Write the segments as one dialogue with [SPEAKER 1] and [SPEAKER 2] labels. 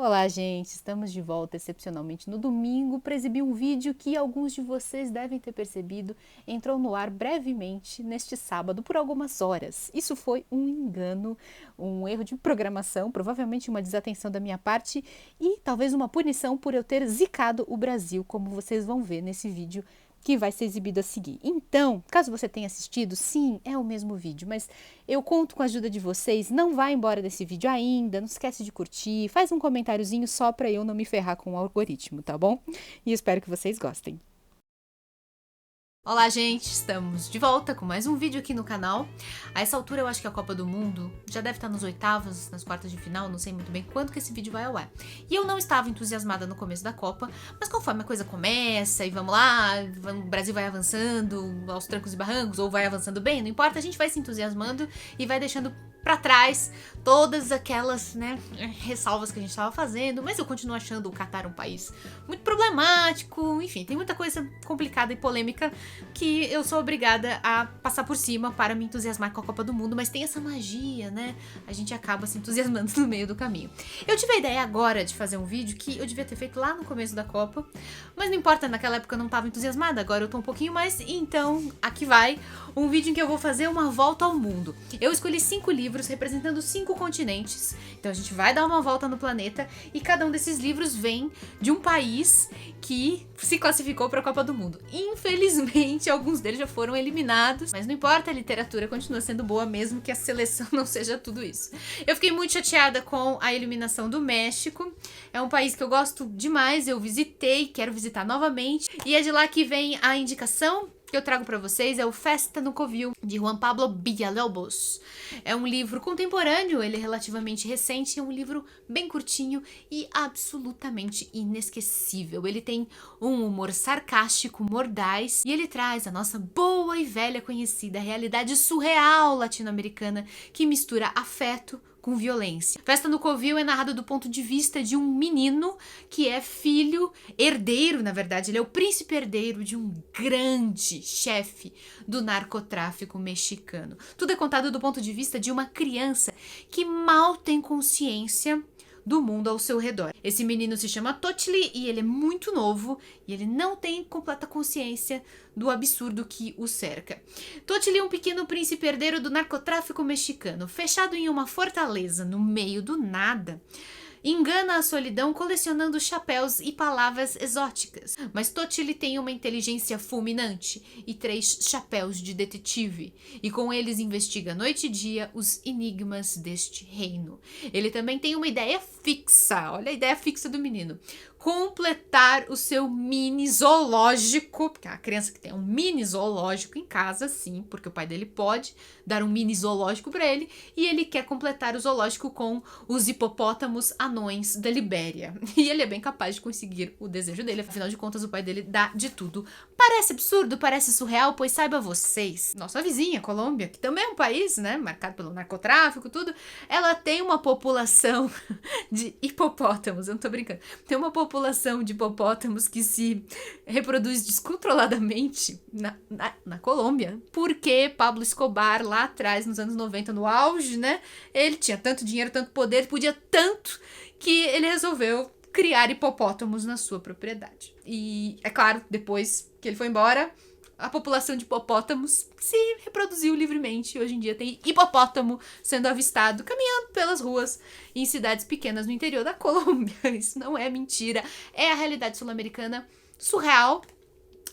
[SPEAKER 1] Olá, gente! Estamos de volta excepcionalmente no domingo para exibir um vídeo que alguns de vocês devem ter percebido entrou no ar brevemente neste sábado por algumas horas. Isso foi um engano, um erro de programação, provavelmente uma desatenção da minha parte e talvez uma punição por eu ter zicado o Brasil, como vocês vão ver nesse vídeo que vai ser exibido a seguir. Então, caso você tenha assistido, sim, é o mesmo vídeo, mas eu conto com a ajuda de vocês, não vá embora desse vídeo ainda, não esquece de curtir, faz um comentáriozinho só para eu não me ferrar com o algoritmo, tá bom? E espero que vocês gostem. Olá, gente! Estamos de volta com mais um vídeo aqui no canal. A essa altura eu acho que a Copa do Mundo já deve estar nos oitavos, nas quartas de final, não sei muito bem quando que esse vídeo vai ao ar. E eu não estava entusiasmada no começo da Copa, mas conforme a coisa começa e vamos lá, o Brasil vai avançando aos trancos e barrancos, ou vai avançando bem, não importa, a gente vai se entusiasmando e vai deixando pra trás todas aquelas, ressalvas que a gente estava fazendo, mas eu continuo achando o Catar um país muito problemático, enfim, tem muita coisa complicada e polêmica que eu sou obrigada a passar por cima para me entusiasmar com a Copa do Mundo, mas tem essa magia, né? A gente acaba se entusiasmando no meio do caminho. Eu tive a ideia agora de fazer um vídeo que eu devia ter feito lá no começo da Copa, mas não importa, naquela época eu não estava entusiasmada, agora eu tô um pouquinho mais, então aqui vai um vídeo em que eu vou fazer uma volta ao mundo. Eu escolhi 5 livros representando 5 continentes, então a gente vai dar uma volta no planeta e cada um desses livros vem de um país que se classificou para a Copa do Mundo. Infelizmente, alguns deles já foram eliminados, mas não importa, a literatura continua sendo boa mesmo que a seleção não seja tudo isso. Eu fiquei muito chateada com a eliminação do México, é um país que eu gosto demais, eu visitei, quero visitar novamente, e é de lá que vem a indicação que eu trago para vocês, é o Festa no Covil, de Juan Pablo Villalobos. É um livro contemporâneo, ele é relativamente recente, é um livro bem curtinho e absolutamente inesquecível. Ele tem um humor sarcástico, mordaz, e ele traz a nossa boa e velha conhecida realidade surreal latino-americana que mistura afeto com violência. Festa no Covil é narrado do ponto de vista de um menino que é filho, herdeiro, na verdade, ele é o príncipe herdeiro de um grande chefe do narcotráfico mexicano. Tudo é contado do ponto de vista de uma criança que mal tem consciência do mundo ao seu redor. Esse menino se chama Totli e ele é muito novo e ele não tem completa consciência do absurdo que o cerca. Totli é um pequeno príncipe herdeiro do narcotráfico mexicano, fechado em uma fortaleza no meio do nada. Engana a solidão colecionando chapéus e palavras exóticas, mas Totli tem uma inteligência fulminante e 3 chapéus de detetive, e com eles investiga noite e dia os enigmas deste reino. Ele também tem uma ideia fixa, olha a ideia fixa do menino: completar o seu mini zoológico, porque é uma criança que tem um mini zoológico em casa, sim, porque o pai dele pode dar um mini zoológico para ele, e ele quer completar o zoológico com os hipopótamos anões da Libéria. E ele é bem capaz de conseguir o desejo dele, afinal de contas o pai dele dá de tudo. Parece absurdo, parece surreal, pois saiba vocês, nossa vizinha, Colômbia, que também é um país, marcado pelo narcotráfico, tudo, ela tem uma população de hipopótamos, eu não tô brincando, tem uma população de hipopótamos que se reproduz descontroladamente na Colômbia, porque Pablo Escobar, lá atrás, nos anos 90, no auge, ele tinha tanto dinheiro, tanto poder, podia tanto, que ele resolveu criar hipopótamos na sua propriedade. E, é claro, depois que ele foi embora, a população de hipopótamos se reproduziu livremente. Hoje em dia tem hipopótamo sendo avistado caminhando pelas ruas em cidades pequenas no interior da Colômbia. Isso não é mentira. É a realidade sul-americana surreal.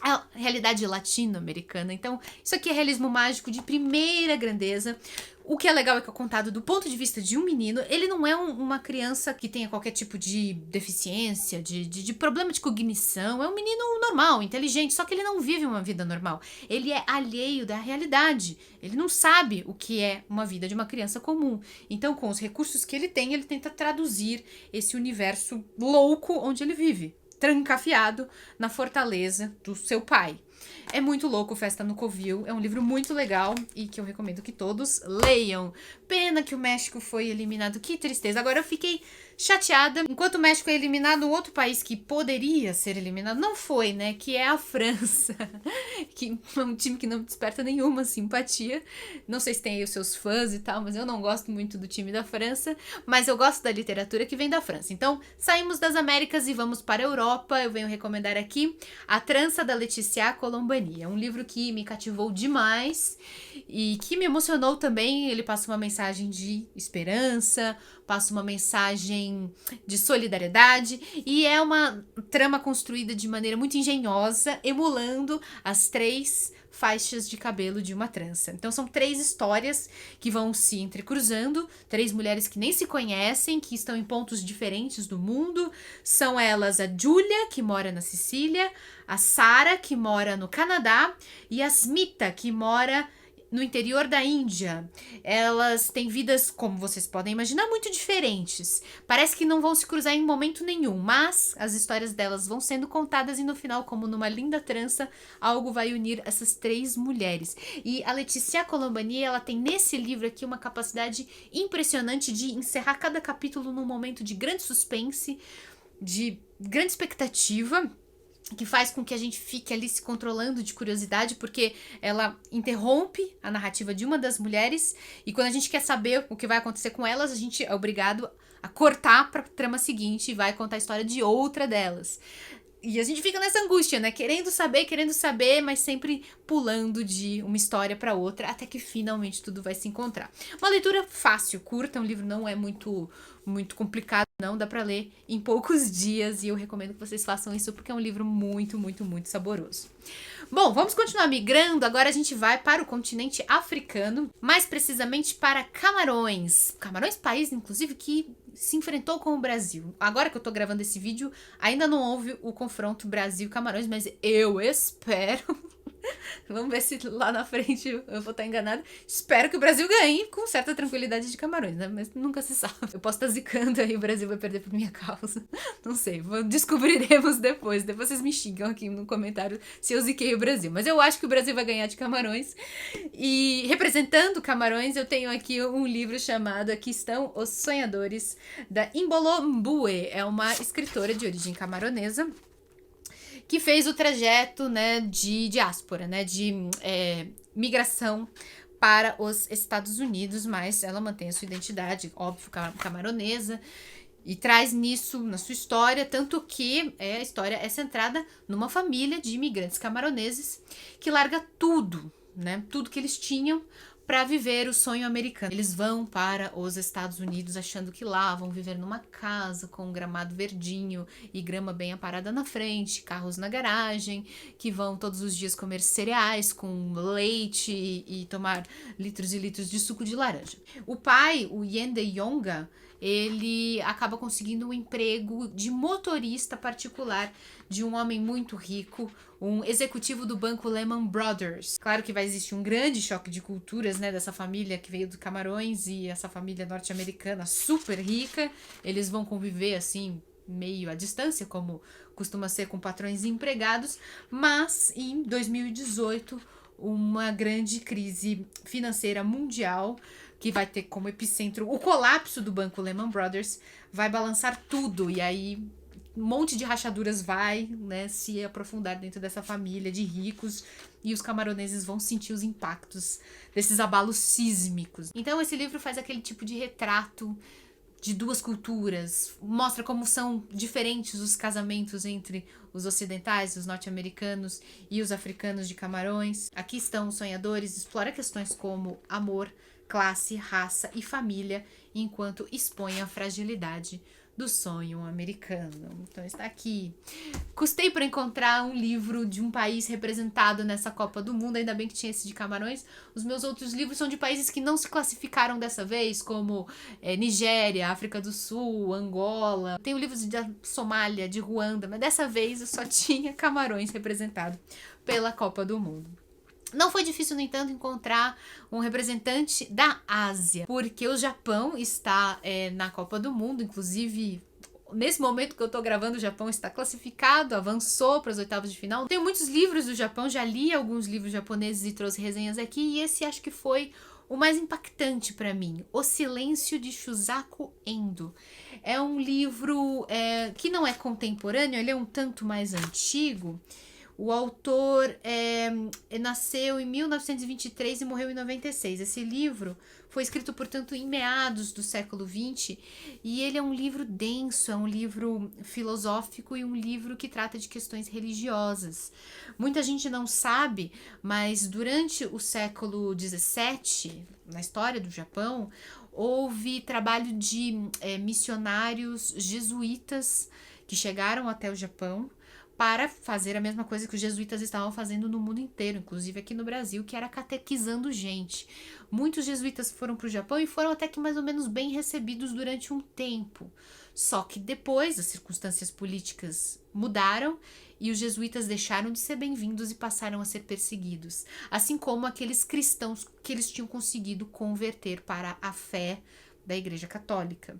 [SPEAKER 1] A realidade latino-americana. Então, isso aqui é realismo mágico de primeira grandeza. O que é legal é que é contado do ponto de vista de um menino. Ele não é uma criança que tenha qualquer tipo de deficiência, de problema de cognição. É um menino normal, inteligente, só que ele não vive uma vida normal. Ele é alheio da realidade. Ele não sabe o que é uma vida de uma criança comum. Então, com os recursos que ele tenta traduzir esse universo louco onde ele vive, trancafiado na fortaleza do seu pai. É muito louco, Festa no Covil. É um livro muito legal e que eu recomendo que todos leiam. Pena que o México foi eliminado, que tristeza. Agora eu fiquei chateada. Enquanto o México é eliminado, um outro país que poderia ser eliminado não foi, né? Que é a França. Que é um time que não desperta nenhuma simpatia. Não sei se tem aí os seus fãs e tal, mas eu não gosto muito do time da França. Mas eu gosto da literatura que vem da França. Então, saímos das Américas e vamos para a Europa. Eu venho recomendar aqui A Trança da Letícia Colombani. É um livro que me cativou demais e que me emocionou também. Ele passa uma mensagem de esperança, passa uma mensagem de solidariedade e é uma trama construída de maneira muito engenhosa, emulando as 3 faixas de cabelo de uma trança. Então são 3 histórias que vão se entrecruzando, 3 mulheres que nem se conhecem, que estão em pontos diferentes do mundo. São elas a Julia, que mora na Sicília, a Sara, que mora no Canadá, e a Smita, que mora no interior da Índia. Elas têm vidas, como vocês podem imaginar, muito diferentes. Parece que não vão se cruzar em momento nenhum, mas as histórias delas vão sendo contadas e no final, como numa linda trança, algo vai unir essas 3 mulheres. E a Letícia Colombani, ela tem nesse livro aqui uma capacidade impressionante de encerrar cada capítulo num momento de grande suspense, de grande expectativa, que faz com que a gente fique ali se controlando de curiosidade, porque ela interrompe a narrativa de uma das mulheres, e quando a gente quer saber o que vai acontecer com elas, a gente é obrigado a cortar para a trama seguinte e vai contar a história de outra delas. E a gente fica nessa angústia, né? Querendo saber, mas sempre pulando de uma história para outra, até que finalmente tudo vai se encontrar. Uma leitura fácil, curta, um livro não é muito complicado, não, dá para ler em poucos dias e eu recomendo que vocês façam isso porque é um livro muito saboroso. Bom, vamos continuar migrando, agora a gente vai para o continente africano, mais precisamente para Camarões. Camarões, país, inclusive, que se enfrentou com o Brasil. Agora que eu tô gravando esse vídeo, ainda não houve o confronto Brasil-Camarões, mas eu espero... Vamos ver se lá na frente eu vou estar enganada. Espero que o Brasil ganhe com certa tranquilidade de Camarões, né? Mas nunca se sabe. Eu posso estar zicando aí, o Brasil vai perder por minha causa. Não sei, descobriremos depois. Depois vocês me xingam aqui no comentário se eu ziquei o Brasil. Mas eu acho que o Brasil vai ganhar de Camarões. E representando Camarões, eu tenho aqui um livro chamado Aqui Estão os Sonhadores, da Imbolo Mbue. É uma escritora de origem camaronesa que fez o trajeto, né, de diáspora, né, de migração para os Estados Unidos, mas ela mantém a sua identidade, óbvio, camaronesa, e traz nisso na sua história, tanto que a história é centrada numa família de imigrantes camaroneses que larga tudo, né, tudo que eles tinham para viver o sonho americano. Eles vão para os Estados Unidos achando que lá vão viver numa casa com um gramado verdinho e grama bem aparada na frente, carros na garagem, que vão todos os dias comer cereais com leite e tomar litros e litros de suco de laranja. O pai, o Yende Yonga, ele acaba conseguindo um emprego de motorista particular de um homem muito rico, um executivo do banco Lehman Brothers. Claro que vai existir um grande choque de culturas, né, dessa família que veio do Camarões e essa família norte-americana super rica. Eles vão conviver assim, meio à distância, como costuma ser com patrões e empregados, mas em 2018, uma grande crise financeira mundial que vai ter como epicentro o colapso do banco Lehman Brothers, vai balançar tudo, e aí um monte de rachaduras vai, né, se aprofundar dentro dessa família de ricos, e os camaroneses vão sentir os impactos desses abalos sísmicos. Então esse livro faz aquele tipo de retrato de 2 culturas, mostra como são diferentes os casamentos entre os ocidentais, os norte-americanos e os africanos de Camarões. Aqui Estão os Sonhadores, explora questões como amor, classe, raça e família, enquanto expõe a fragilidade do sonho americano. Então está aqui. Custei para encontrar um livro de um país representado nessa Copa do Mundo, ainda bem que tinha esse de Camarões. Os meus outros livros são de países que não se classificaram dessa vez, como Nigéria, África do Sul, Angola. Tenho livros da Somália, de Ruanda, mas dessa vez eu só tinha Camarões representado pela Copa do Mundo. Não foi difícil, no entanto, encontrar um representante da Ásia, porque o Japão está na Copa do Mundo, inclusive Nesse momento que eu tô gravando, o Japão está classificado, avançou para as oitavas de final. Tenho muitos livros do Japão, já li alguns livros japoneses e trouxe resenhas aqui, e esse acho que foi o mais impactante para mim, O Silêncio de Shusaku Endo. É um livro que não é contemporâneo, ele é um tanto mais antigo. O autor nasceu em 1923 e morreu em 96. Esse livro foi escrito, portanto, em meados do século XX, e ele é um livro denso, é um livro filosófico e um livro que trata de questões religiosas. Muita gente não sabe, mas durante o século XVII, na história do Japão, houve trabalho de missionários jesuítas que chegaram até o Japão para fazer a mesma coisa que os jesuítas estavam fazendo no mundo inteiro, inclusive aqui no Brasil, que era catequizando gente. Muitos jesuítas foram para o Japão e foram até que mais ou menos bem recebidos durante um tempo. Só que depois as circunstâncias políticas mudaram e os jesuítas deixaram de ser bem-vindos e passaram a ser perseguidos. Assim como aqueles cristãos que eles tinham conseguido converter para a fé da Igreja Católica.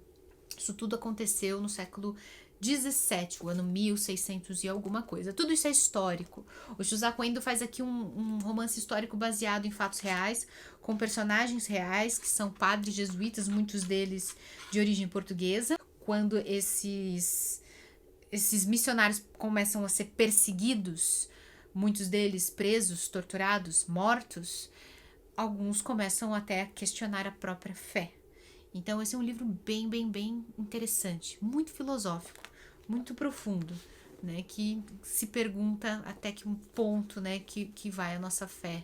[SPEAKER 1] Isso tudo aconteceu no século 17, o ano 1600 e alguma coisa. Tudo isso é histórico. O Shusaku Endo faz aqui um romance histórico baseado em fatos reais, com personagens reais, que são padres jesuítas, muitos deles de origem portuguesa. Quando esses missionários começam a ser perseguidos, muitos deles presos, torturados, mortos, alguns começam até a questionar a própria fé. Então esse é um livro bem interessante, muito filosófico, muito profundo, né, que se pergunta até que um ponto, né, que vai a nossa fé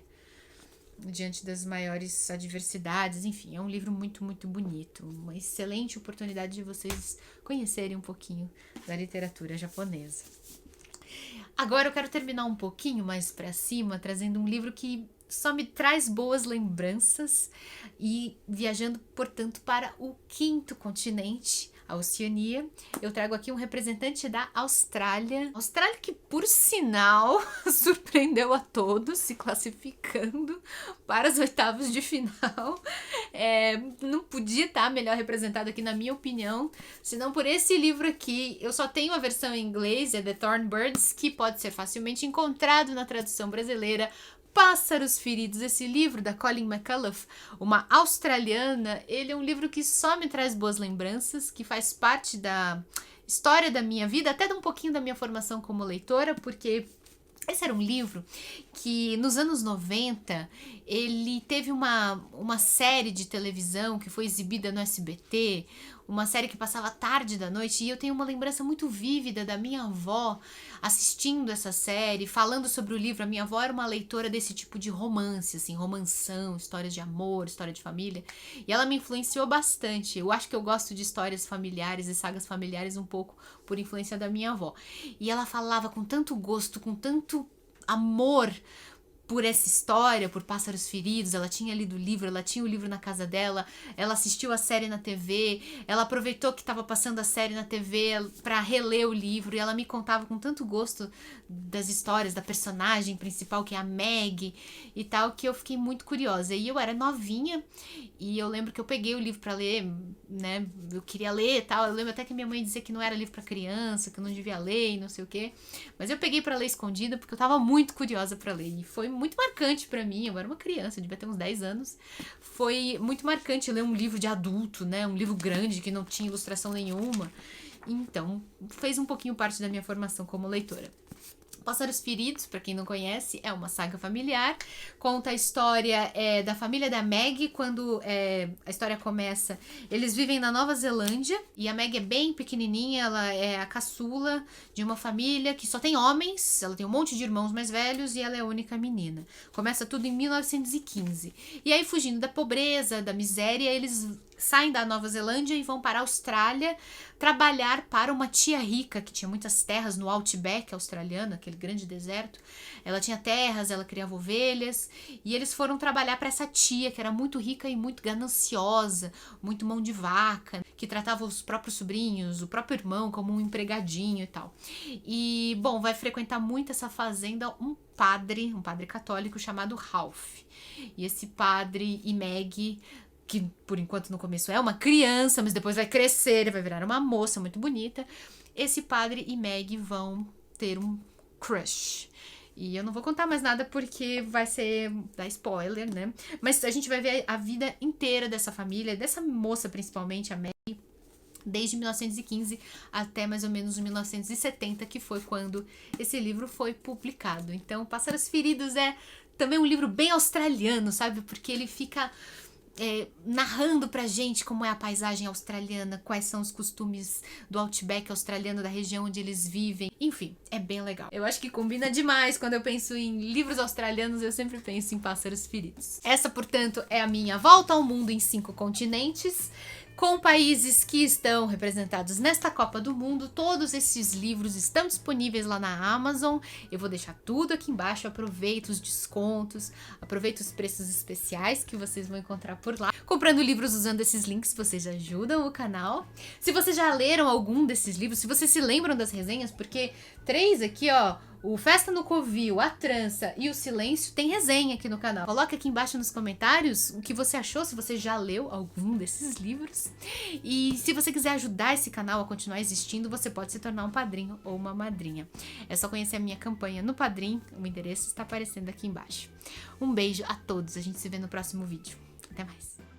[SPEAKER 1] diante das maiores adversidades. Enfim, é um livro muito bonito, uma excelente oportunidade de vocês conhecerem um pouquinho da literatura japonesa. Agora eu quero terminar um pouquinho mais pra cima, trazendo um livro que só me traz boas lembranças e viajando, portanto, para o quinto continente, a Oceania. Eu trago aqui um representante da Austrália. Austrália que, por sinal, surpreendeu a todos, se classificando para as oitavas de final. Não podia estar melhor representado aqui, na minha opinião, senão por esse livro aqui. Eu só tenho a versão em inglês, é The Thornbirds, que pode ser facilmente encontrado na tradução brasileira, Pássaros Feridos. Esse livro da Colleen McAuliffe, uma australiana, ele é um livro que só me traz boas lembranças, que faz parte da história da minha vida, até um pouquinho da minha formação como leitora, porque esse era um livro que nos anos 90 ele teve uma série de televisão que foi exibida no SBT, uma série que passava tarde da noite, e eu tenho uma lembrança muito vívida da minha avó assistindo essa série, falando sobre o livro. A minha avó era uma leitora desse tipo de romance, assim, romanção, histórias de amor, história de família, e ela me influenciou bastante. Eu acho que eu gosto de histórias familiares e sagas familiares um pouco por influência da minha avó. E ela falava com tanto gosto, com tanto amor por essa história, por Pássaros Feridos. Ela tinha lido o livro, ela tinha o livro na casa dela, ela assistiu a série na TV, ela aproveitou que estava passando a série na TV para reler o livro, e ela me contava com tanto gosto das histórias, da personagem principal, que é a Meg e tal, que eu fiquei muito curiosa. E eu era novinha, e eu lembro que eu peguei o livro para ler, né, eu queria ler e tal. Eu lembro até que minha mãe dizia que não era livro para criança, que eu não devia ler e não sei o quê, mas eu peguei para ler escondida porque eu tava muito curiosa para ler, e foi muito marcante para mim. Eu era uma criança, eu devia ter uns 10 anos. Foi muito marcante ler um livro de adulto, né? Um livro grande que não tinha ilustração nenhuma. Então, fez um pouquinho parte da minha formação como leitora. Pássaros Feridos, para quem não conhece, é uma saga familiar. Conta a história da família da Meg. Quando a história começa, eles vivem na Nova Zelândia, e a Meg é bem pequenininha, ela é a caçula de uma família que só tem homens, ela tem um monte de irmãos mais velhos e ela é a única menina. Começa tudo em 1915. E aí, fugindo da pobreza, da miséria, eles saem da Nova Zelândia e vão para a Austrália trabalhar para uma tia rica que tinha muitas terras no Outback australiano, aquele grande deserto. Ela tinha terras, ela criava ovelhas, e eles foram trabalhar para essa tia que era muito rica e muito gananciosa, muito mão de vaca, que tratava os próprios sobrinhos, o próprio irmão como um empregadinho e tal. E, bom, vai frequentar muito essa fazenda um padre católico chamado Ralph. E esse padre e Meg que por enquanto no começo é uma criança, mas depois vai crescer, vai virar uma moça muito bonita. Esse padre e Meg vão ter um crush. E eu não vou contar mais nada porque vai ser dar spoiler, né? Mas a gente vai ver a vida inteira dessa família, dessa moça principalmente, a Meg, desde 1915 até mais ou menos 1970, que foi quando esse livro foi publicado. Então, Pássaros Feridos é também um livro bem australiano, sabe? Porque ele fica narrando pra gente como é a paisagem australiana, quais são os costumes do outback australiano, da região onde eles vivem. Enfim, é bem legal. Eu acho que combina demais. Quando eu penso em livros australianos, eu sempre penso em Pássaros Feridos. Essa, portanto, é a minha volta ao mundo em 5 continentes, com países que estão representados nesta Copa do Mundo. Todos esses livros estão disponíveis lá na Amazon. Eu vou deixar tudo aqui embaixo. Aproveita os descontos, aproveita os preços especiais que vocês vão encontrar por lá. Comprando livros usando esses links, vocês ajudam o canal. Se vocês já leram algum desses livros, se vocês se lembram das resenhas, porque 3 aqui, ó, o Festa no Covil, A Trança e O Silêncio tem resenha aqui no canal. Coloca aqui embaixo nos comentários o que você achou, se você já leu algum desses livros. E se você quiser ajudar esse canal a continuar existindo, você pode se tornar um padrinho ou uma madrinha. É só conhecer a minha campanha no Padrim, o endereço está aparecendo aqui embaixo. Um beijo a todos, a gente se vê no próximo vídeo. Até mais!